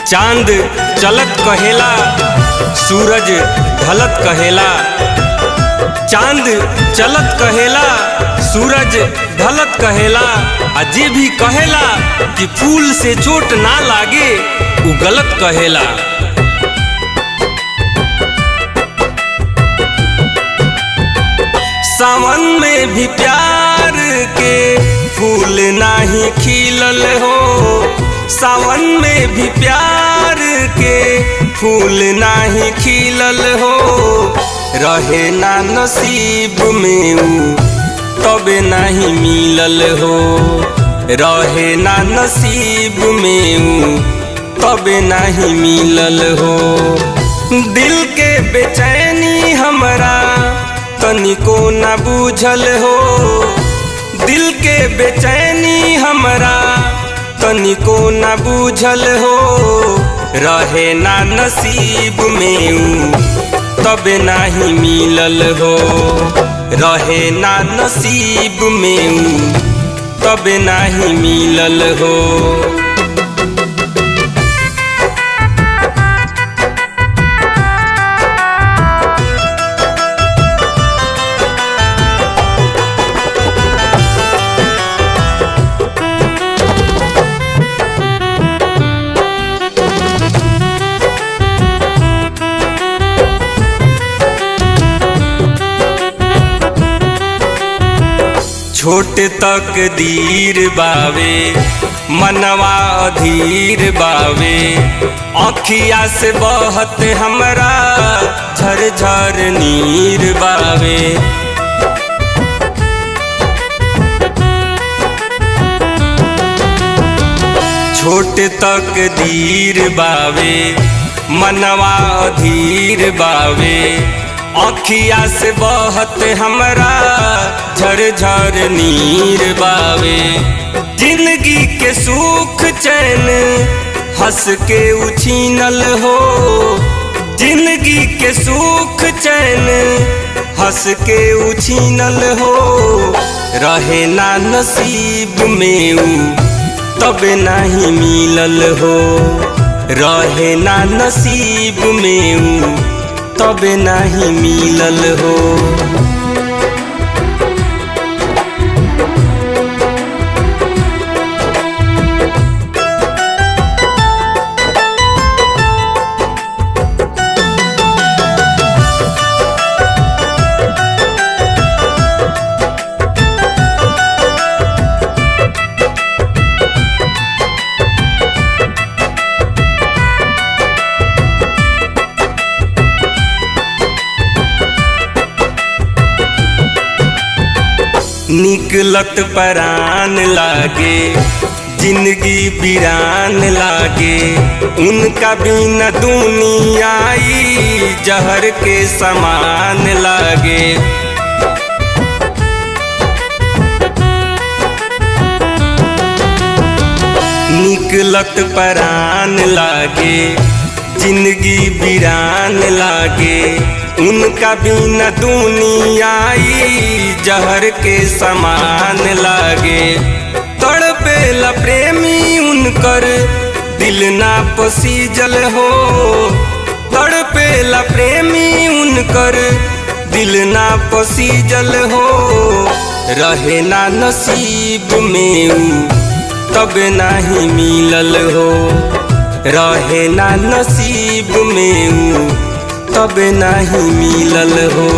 चांद चलत कहेला सूरज ढलत कहेला। चांद चलत कहेला सूरज ढलत कहेला। अजे भी कहेला कि फूल से चोट ना लागे उ गलत कहेला। सावन में भी प्यार के फूल नाही खिलल हो। सावन में भी प्यार के फूल नाही खिलल हो। रहे ना नसीब में उ तबे नहीं मिलल हो। रहे ना नसीब में उ तबे नहीं मिलल हो। दिल के बेचैनी हमरा तनिको ना बूझल हो। दिल के बेचैनी हमरा तनिको ना बूझल हो। रहे ना नसीब में उ तबे नहीं मिलल हो। रहे ना नसीब में उ तबे नहीं मिलल हो। छोट तकदीर बावे मनवा अधीर बावे। आँखिया से बहत हमरा झरझर नीर बावे। छोट तकदीर बावे मनवा अधीर बावे। आँखिया से बहत हमरा झरझर नीर बावे। जिंदगी के सुख चैन हंस के उछीनल हो। जिंदगी के सुख चैन हंस के उछीनल हो। रहे ना नसीब में उ तबे नहीं मिलल हो। रहे ना नसीब में उ तबे नहीं मिलल हो। निकलत परान लागे जिंदगी वीरान लागे। उनका बिना दुनियाई जहर के समान लागे। निकलत परान लागे जिंदगी वीरान लागे। उनका बिना दुनियाई जहर के समान लागे। तड़पेला प्रेमी उनकर दिल ना पसीजल हो। तड़पेला प्रेमी उनकर दिल ना पसीजल हो। रहे ना नसीब में उ तबे नहीं मिलल हो। रहे ना नसीब में उ तबे नहीं मिलल हो।